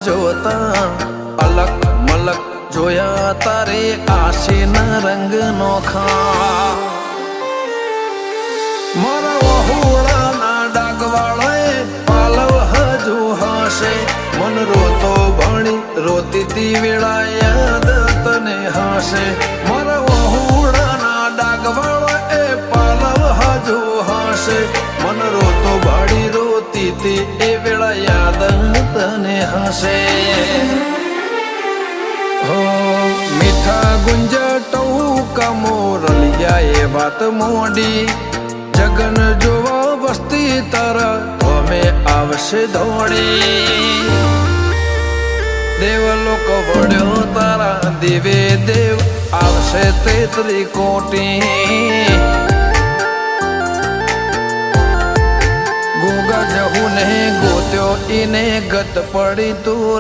જોતા અલક મલક જોયા તારે આશીના રંગ નોખા મારા વહુડાના ડાગવાળાએ પાલવ હજુ હશે મન રોતો ભણી રોતી તી વેળા યાદ તને હશે મારા વહુડાના ડાગવાળાએ પાલવ હજુ હશે મન રોતો ભાડી રોતી તી એ વેળા યાદ તને હશે હો મીઠા ગુંજા ટહુકા મોરલિયા એ વાત મોડી જગન જોવા વસ્તી તારા અમે આવશે દોડી દેવલોક વળ્યો તારા દેવે દેવ આવશે તેત્રી કોટી ગોગા જહુ ને ગોત્યો ઈને ગત પડી તું